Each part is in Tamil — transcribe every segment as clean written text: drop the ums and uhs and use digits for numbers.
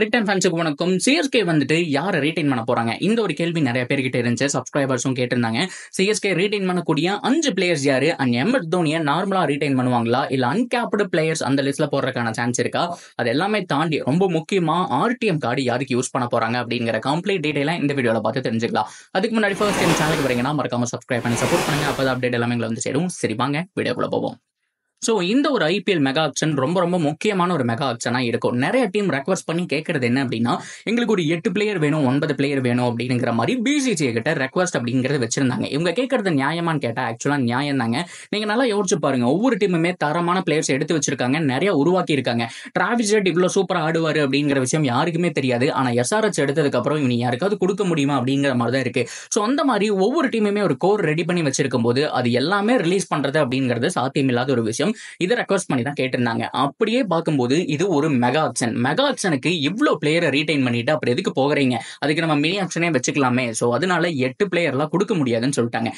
கிரிக்கெட் ஃபேன்ஸுக்கு வணக்கம். சிஎஸ்கே வந்துட்டு யாரை ரீடைன் பண்ண போறாங்க? இந்த ஒரு கேள்வி நிறைய பேர்கிட்ட இருந்துச்சு. சப்ஸ்கிரைபர்ஸும் கேட்டிருந்தாங்க. சிஎஸ்கே ரீடைன் பண்ணக்கூடிய 5 பிளேயர்ஸ் யாரு? அண்ட் எம்எஸ் தோனியை நார்மலா ரீடைன் பண்ணுவாங்களா, இல்ல அன்கேப்டு பிளேயர்ஸ் அந்த லிஸ்ட்ல போடுறதுக்கான சான்ஸ் இருக்கா? அது எல்லாமே தாண்டி ரொம்ப முக்கியமா ஆர்டிஎம் கார்டு யாருக்கு யூஸ் பண்ண போறாங்க அப்படிங்கிற கம்ப்ளீட் டீடைலா இந்த வீடியோல பார்த்து தெரிஞ்சுக்கலாம். அதுக்கு முன்னாடி ஃபர்ஸ்ட் டைம் சேனலுக்கு வரீங்கன்னா மறக்காம சப்ஸ்கிரைப் பண்ணி சப்போர்ட் பண்ணுங்க. அப்பதான் அப்டேட் எல்லாமே வந்து சேரும். சரி வாங்க வீடியோக்குள்ள போவோம். ஸோ இந்த ஒரு ஐபிஎல் மெகா ஆக்ஷன் ரொம்ப ரொம்ப முக்கியமான ஒரு மெகா ஆக்ஷனாக இருக்கும். நிறைய டீம் ரெக்வஸ்ட் பண்ணி கேட்கறது என்ன அப்படின்னா, எங்களுக்கு ஒரு 8 பிளேயர் வேணும், 9 பிளேயர் வேணும் அப்படிங்கிற மாதிரி பிசிசிஐ கிட்ட ரெக்வஸ்ட் அப்படிங்கிறது வச்சிருந்தாங்க. இவங்க கேட்கறது நியாயமானு கேட்டால் ஆக்சுவலாக நியாயம் தாங்க. நீங்கள் நல்லா யோசிச்சு பாருங்க, ஒவ்வொரு டீமுமே தரமான பிளேயர்ஸ் எடுத்து வச்சிருக்காங்க, நிறைய உருவாக்கி இருக்காங்க. டிராவிஸ் ஹெட் இவ்வளோ சூப்பராக ஆடுவார் அப்படிங்கிற விஷயம் யாருக்குமே தெரியாது. ஆனால் எஸ்ஆர்எச் எடுத்ததுக்கு அப்புறம் இவங்க யாருக்காவது கொடுக்க முடியுமா அப்படிங்கிற மாதிரி தான் இருக்கு. ஸோ அந்த மாதிரி ஒவ்வொரு டீமுமே ஒரு கோர் ரெடி பண்ணி வச்சிருக்கும் போது அது எல்லாமே ரிலீஸ் பண்றது அப்படிங்கிறது சாத்தியமில்லாத ஒரு விஷயம். இதை ரெக்வஸ்ட் பண்ணி தான் கேட்டிருந்தாங்க. அப்படியே பார்க்கும்போது இது ஒரு மெகா ஆக்ஷன். மெகா ஆக்ஷனுக்கு இவ்வளோ பிளேயரை ரீடைன் பண்ணிட்டு அப்புறம் எதுக்கு போகிறீங்க? அதுக்கு நம்ம மினி ஆக்ஷனே வச்சுக்கலாமே. ஸோ அதனால 8 பிளேயர்லாம் கொடுக்க முடியாதுன்னு சொல்லிட்டாங்க.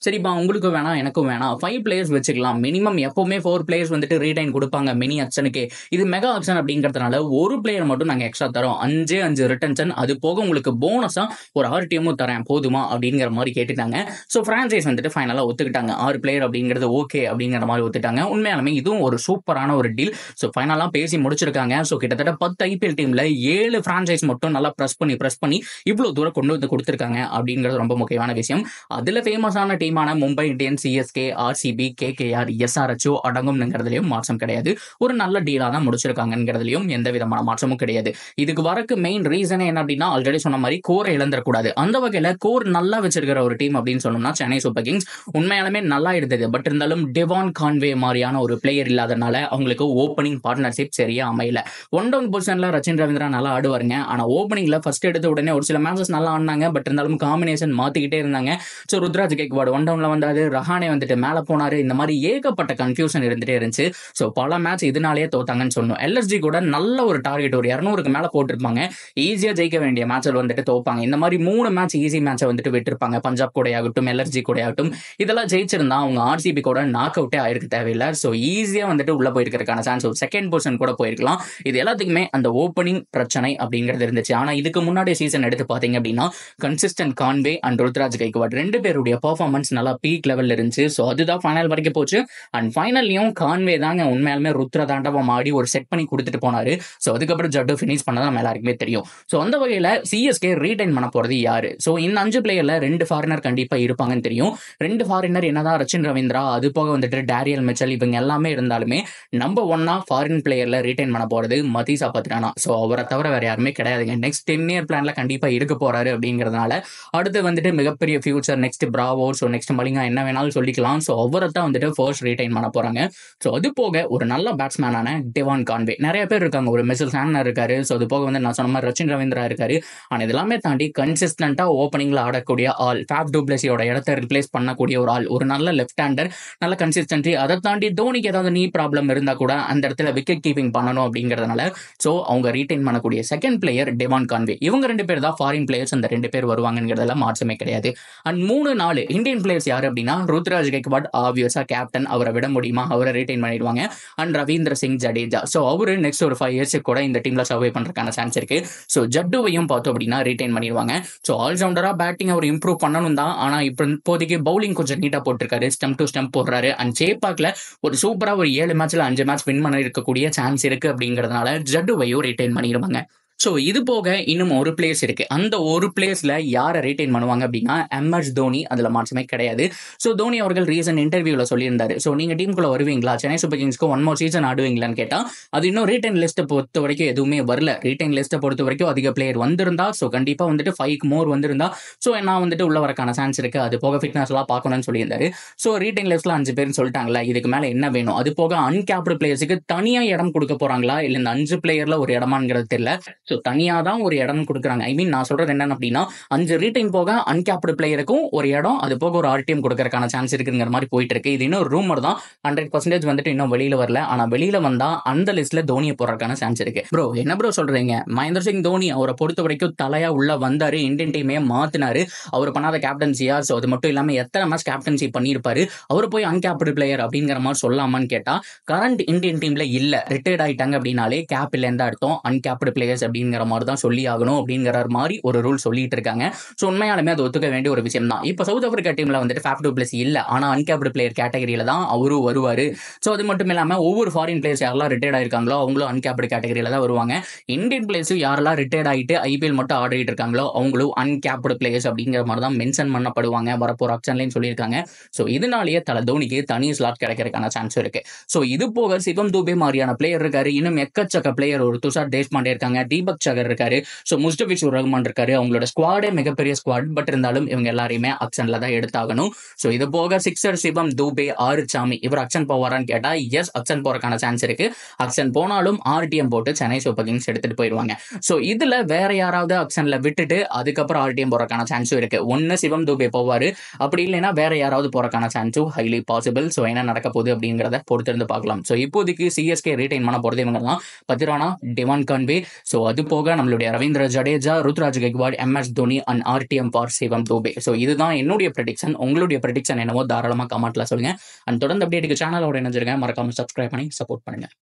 சரிப்பா, உங்களுக்கு வேணாம், எனக்கும் வேணாம், 5 பிளேயர்ஸ் வச்சுக்கலாம். மினிமம் எப்பவுமே 4 பிளேயர்ஸ் வந்துட்டு ரீடைன் கொடுப்பாங்க மினி ஆக்ஷனுக்கு. இது மெகா ஆக்ஷன் அப்படிங்கிறதுனால ஒரு பிளேயர் மட்டும் நாங்கள் எக்ஸ்ட்ரா தரோம். 5 ரிட்டன்ஷன், அது போக உங்களுக்கு போனஸா ஒரு 6 டீமும் தரேன், போதுமா அப்படிங்கிற மாதிரி கேட்டுட்டாங்க. ஸோ பிரான்சைஸ் வந்துட்டு ஃபைனலாக ஒத்துக்கிட்டாங்க. 6 பிளேயர் அப்படிங்கிறது ஓகே அப்படிங்கிற மாதிரி ஒத்துட்டாங்க. உண்மையாலுமே இதுவும் ஒரு சூப்பரான ஒரு டீல். ஸோ ஃபைனலாக பேசி முடிச்சிருக்காங்க. ஸோ கிட்டத்தட்ட 10 ஐபிஎல் டீம்ல 7 பிரான்சைஸ் மட்டும் நல்லா ப்ரெஸ் பண்ணி இவ்வளோ தூரம் கொண்டு வந்து கொடுத்துருக்காங்க அப்படிங்கிறது ரொம்ப முக்கியமான விஷயம். அதுல ஃபேமஸான டீமான Mumbai Indians, CSK, RCB, KKR, SRH அடங்கும்ங்கிறதுலயும் மாற்றம் கிடையாது. ஒரு நல்ல டீலா தான் முடிச்சிருக்காங்கிறதுலயும் எந்த விதமான மாற்றமும் கிடையாது. இதுக்கு வரக்கு மெயின் ரீசன் என்ன அப்படின்னா, ஆல்ரெடி சொன்ன மாதிரி கோரை இழந்துடக்கூடாது. அந்த வகையில கோர் நல்லா வச்சிருக்கிற ஒரு டீம் அப்படின்னு சொன்னோம்னா சென்னை சூப்பர் கிங்ஸ். உண்மையாலுமே நல்லா இருந்தது. பட் இருந்தாலும் டெவான் கான்வே மாதிரியான ஒரு பிளேயர் இல்லாதனால அவங்களுக்கு ஓப்பனிங் பார்ட்னர்ஷிப் சரியா அமையல. ஒன் டவுன் பொசிஷன்ல ரச்சின் ரவீந்திரா நல்லா ஆடுவாருங்க. ஆனா ஓப்பனிங்ல ஃபர்ஸ்ட் எடுத்த உடனே ஒரு சில மேட்சஸ் நல்லா ஆடினாங்க. பட் இருந்தாலும் காம்பினேஷன் மாத்திக்கிட்டே இருந்தாங்க. ஸோ ருத்ராஜ் கெய்க்வாட் ஒன் டவுன்ல வந்தாரு, ரஹானே வந்துட்டு மேல போனாரு. இந்த மாதிரி ஏகப்பட்ட கன்ஃபியூஷன் இருந்துட்டே இருந்துச்சு. ஸோ பல மேட்ச் இதனாலேயே தோத்தாங்கன்னு சொல்லணும். எல்எஸ்ஜி கூட நல்ல ஒரு டார்கெட், ஒரு 200க்கு மேல போட்டிருப்பாங்க. ஈஸியா ஜெயிக்க வேண்டிய மேட்சில் வந்துட்டு தோப்பாங்க. இந்த மாதிரி 3 மேட்ச் ஈஸி மேட்சை வந்துட்டு விட்டுருப்பாங்க. பஞ்சாப் கூட ஆகட்டும், எல்எஸ்ஜி கூட ஆகட்டும். இதெல்லாம் ஜெயிச்சிருந்தா அவங்க ஆர்சிபி கூட நாக் அவுட்டே ஆயிருக்கு தேவையில்லை. ஸோ ஈஸியா வந்துட்டு உள்ள போயிருக்கிறதுக்கான சான்ஸ், ஒரு செகண்ட் பொசிஷன் கூட போயிருக்கலாம். இது எல்லாத்துக்குமே அந்த ஓப்பனிங் பிரச்சனை அப்படிங்கிறது இருந்துச்சு. ஆனா இதுக்கு முன்னாடி சீசன் எடுத்து பாத்தீங்க அப்படின்னா, consistent Conway and Ruturaj Gaikwad 2 பேருடைய பெர்ஃபார்மன்ஸ் நல்லா பீக் லெவல்ல இருந்துச்சு. ஸோ அதுதான் ஃபைனல் வரைக்கும் போச்சு. அண்ட் ஃபைனல்லையும் கான்வே தாங்க உண்மையாலுமே ருத்ர தாண்டவம் ஆடி ஒரு செட் பண்ணி கொடுத்துட்டு போனாரு. ஸோ அதுக்கப்புறம் ஜட்டு ஃபினிஷ் பண்ணதான் நம்ம எல்லாருக்குமே தெரியும். ஸோ அந்த வகையில் சிஎஸ்கே ரீடைன் பண்ண போறது யாரு? ஸோ இந்த 5 பிளேயர்ல 2 ஃபாரினர் கண்டிப்பா இருப்பாங்கன்னு தெரியும். 2 ஃபாரினர் என்னதான் ரச்சின் ரவீந்திரா, அது போக வந்துட்டு டேரியல் மிச்சல் இவங்க எல்லாமே இருந்தாலுமே நம்பர் 1 ஃபாரின் பிளேயர்ல ரீடைன் பண்ண போறது மதீசா பத்ரானா. ஸோ அவரை தவிர வேற யாருமே கிடையாதுங்க. நெக்ஸ்ட் 10 இயர் பிளான்ல கண்டிப்பா இருக்க போறாரு அப்படிங்கிறதுனால அடுத்து வந்துட்டு மிகப்பெரிய future. Next Bravo, so next Malinga என்ன வேணாலும் சொல்லிக்கலாம். ஸோ அவரை தான் வந்துட்டு ஃபர்ஸ்ட் ரீடைன் பண்ண போறாங்க. ஸோ அது போக ஒரு நல்ல பேட்ஸ்மேனான டெவான் கான்வே, நிறைய பேர் இருக்காங்க. ஒரு மிச்சல் சாண்டனர் இருக்காரு. ஸோ அது போக வந்து நான் சொன்ன மாதிரி ரச்சின் ரவீந்திரா இருக்காரு. ஆனால் இதெல்லாமே தாண்டி கன்சிஸ்டன்டா ஓப்பனிங்ல ஆடக்கூடிய ஆள், ஃபேப் டு பிளஸியோட இடத்தை ரிப்ளேஸ் பண்ணக்கூடிய ஒரு ஆள், ஒரு நல்ல லெஃப்ட் ஹேண்டர், நல்ல கன்சிஸ்டன்சி. அதை தாண்டி தோனிக்கு ஏதாவது நீ ப்ராப்ளம் இருந்தா கூட அந்த இடத்துல விக்கெட் கீப்பிங் பண்ணணும் அப்படிங்கிறதுனால ஸோ அவங்க ரீடைன் பண்ணக்கூடிய செகண்ட் பிளேயர் டெவான் கான்வே. இவங்க 2 பேர் தான் ஃபாரின் பிளேயர்ஸ். அந்த 2 பேர் வருவாங்கிறதுல மாற்றமே கிடையாது. அண்ட் 3-4 இந்தியன் பிளேயர்ஸ் யாரு அப்படின்னா, ருத்ராஜ் கெய்க்வாட் ஆப்வியஸா கேப்டன், அவரை விட முடியுமா? அவரை ரீடைன் பண்ணிடுவாங்க. அண்ட் ரவீந்திர சிங் ஜடேஜா. ஸோ அவரு நெக்ஸ்ட் ஒரு 5 இயர்ஸ் கூட இந்த டீம்ல சர்வே பண்றதுக்கான சான்ஸ் இருக்கு. ஸோ ஜட்டுவையும் பார்த்தோம் அப்படின்னா ரீடைன் பண்ணிடுவாங்க. ஸோ ஆல்ரவுண்டரா பேட்டிங் அவர் இம்ப்ரூவ் பண்ணணும் தான். ஆனா இப்போ இப்போதைக்கு பவுலிங் கொஞ்சம் நீட்டா போட்டிருக்காரு, ஸ்டெம்ப் டு ஸ்டெம்ப் போடுறாரு. அண்ட் சேப்பாக்ல ஒரு சூப்பரா ஒரு 7 மேட்ச்ல 5 மேட்ச் வின் பண்ண இருக்கக்கூடிய சான்ஸ் இருக்கு அப்படிங்கிறதுனால ஜட்டுவையும் ரீடைன் பண்ணிடுவாங்க. ஸோ இது போக இன்னும் ஒரு பிளேஸ் இருக்கு. அந்த ஒரு பிளேஸ்ல யாரை ரீடைன் பண்ணுவாங்க அப்படின்னா எம்எஸ் தோனி. அதுல மாற்றமே கிடையாது. ஸோ தோனி அவர்கள் ரீசன்ட் இன்டர்வியூல சொல்லியிருந்தாரு, ஸோ நீங்க டீமுக்குள்ள வருவீங்களா, சென்னை சூப்பர் கிங்ஸ்க்கு 1 மோர் சீசன் ஆடுவீங்களான்னு கேட்டா, அது இன்னும் ரீடைன் லிஸ்ட்டை பொறுத்த வரைக்கும் எதுவுமே வரல. ரீடைன் லிஸ்ட்டை பொறுத்த வரைக்கும் அதிக பிளேயர் வந்திருந்தா, ஸோ கண்டிப்பா வந்துட்டு 5 மோர் வந்திருந்தா ஸோ நான் வந்துட்டு உள்ள வரக்கான சான்ஸ் இருக்கு. அது போக ஃபிட்னஸ் எல்லாம் பார்க்கணும்னு சொல்லியிருந்தாரு. ஸோ ரீடைன் லிஸ்ட்ல 5 பேர் சொல்லிட்டாங்களா, இதுக்கு மேல என்ன வேணும்? அது போக அன்கேப்டு பிளேயர்ஸுக்கு தனியா இடம் கொடுக்க போறாங்களா, இல்ல இந்த 5 பிளேயர்ல ஒரு இடமாங்கிறது தெரியல. ஸோ தனியா தான் ஒரு இடம் கொடுக்குறாங்க. ஐ மீன் நான் சொல்றது என்ன அப்படின்னா, 5 ரீடைன் போக அன்கேப்டு பிளேயருக்கும் ஒரு இடம், அது போக ஒரு ஆர்டிஎம் கொடுக்கறதுக்கான சான்ஸ் இருக்குங்கிற மாதிரி போயிட்டு இருக்கு. இது இன்னும் ரூமர் தான், 100% வந்துட்டு இன்னும் வெளியில வரல. ஆனா வெளியில வந்தா அந்த லிஸ்ட்ல தோனியை போறதுக்கான சான்ஸ் இருக்கு. ப்ரோ என்ன ப்ரோ சொல்றீங்க? மகேந்திர சிங் தோனி அவரை பொறுத்த வரைக்கும் தலையா உள்ள வந்தாரு, இந்தியன் டீமே மாத்தினாரு. அவர் பண்ணாத கேப்டன்சியா? ஸோ அது மட்டும் இல்லாம எத்தனை மேட்ச் கேப்டன்சி பண்ணியிருப்பாரு? அவர் போய் அன்கேப்டு பிளேயர் அப்படிங்கிற மாதிரி சொல்லாமான்னு கேட்டா, கரண்ட் இந்தியன் டீம்ல இல்ல, ரிட்டையர்ட் ஆயிட்டாங்க அப்படின்னாலே கேப் இல்லைன்னு தான் அர்த்தம். அன்கேப்டு பிளேயர்ஸ் அப்படிங்கிற மாதிரி தான் சொல்லி ஆகணும் அப்படிங்கிற மாதிரி ஒரு ரூல் சொல்லிட்டு இருக்காங்க. ஸோ உண்மையாலுமே அது ஒத்துக்க வேண்டிய ஒரு விஷயம் தான். இப்போ சவுத் ஆப்பிரிக்கா டீம்ல வந்துட்டு ஃபேஃப் டு பிளஸ் இல்ல, ஆனா அன்கேப்டு பிளேயர் கேட்டகரியில தான் அவரும் வருவாரு. ஸோ அது மட்டும் இல்லாம ஒவ்வொரு ஃபாரின் பிளேயர்ஸ் யாரெல்லாம் ரிட்டையர்ட் ஆயிருக்காங்களோ அவங்களும் அன்கேப்டு கேட்டகரியில தான் வருவாங்க. இந்தியன் பிளேயர்ஸ் யாரெல்லாம் ரிட்டையர்ட் ஆகிட்டு ஐபிஎல் மட்டும் ஆடிட்டு இருக்காங்களோ அவங்களும் அன்கேப்டு பிளேயர்ஸ் அப்படிங்கிற மாதிரி தான் மென்ஷன் பண்ணப்படுவாங்க வரப்போற ஆப்ஷன்லையும் சொல்லியிருக்காங்க. ஸோ இதனாலேயே தல தோனிக்கு தனி ஸ்லாட் கிடைக்கிறதுக்கான சான்ஸ் இருக்கு. ஸோ இது போக சிவம் தூபே மாதிரியான பிளேயர் இருக்காரு, இன்னும் எக்கச்சக்க பிளேயர், ஒரு துஷார் தேஷ்பாண்டே இருக்காங்க, தீபக் சகர் இருக்காரு, ஸோ முஸ்டபிஷுர் ரஹ்மான் இருக்காரு. அவங்களோட ஸ்குவாடே மிகப்பெரிய ஸ்குவாட். பட் இருந்தாலும் இவங்க எல்லாரையுமே ஆக்ஷன்ல தான் எடுத்தாகணும். ஸோ இது போக சிக்ஸர் சிவம் தூபே, ஆறுசாமி இவர் ஆக்ஷன் போவாரான்னு கேட்டா எஸ், ஆக்ஷன் போறதுக்கான சான்ஸ் இருக்கு. ஆக்ஷன் போனாலும் ஆர்டிஎம் போட்டு சென்னை சூப்பர் கிங்ஸ் எடுத்துட்டு போயிடுவாங்க. ஸோ இதுல வேற யாராவது ஆக்ஷன்ல விட்டுட்டு அதுக்கப்புறம் ஆர்டிஎம் போறதுக்கான சான்ஸும் இருக்கு. ஒன்னு சிவம் தூபே போவாரு, அப்படி இல்லைன்னா வேற யாராவது போறதுக்கான சான்ஸும் ஹைலி பாசிபிள். ஸோ என்ன நடக்க போகுது அப்படிங்கிறத பொறுத்திருந்து பார்க்கலாம். ஸோ இப்போதைக்கு சிஎஸ்கே ரீடைன் பண்ண போறது இவங்க தான், பத்திரானா, டிவான் கான்வே. ஸோ அது போக நம்மளுடைய Ravindra Jadeja, Ruturaj Gaikwad, MS Dhoni and RTM for Shivam Dube. So இதுதான் என்னுடைய ப்ரெடிக்ஷன். உங்களுடைய ப்ரெடிக்ஷன் என்னவோ தாராளமாக கமெண்ட்ல சொல்லுங்க. அண்ட் தொடர்ந்து அப்டேட்டுக்கு சேனலோட இணைஞ்சிருங்க. மறக்காம சப்ஸ்கிரைப் பண்ணி சப்போர்ட் பண்ணுங்க.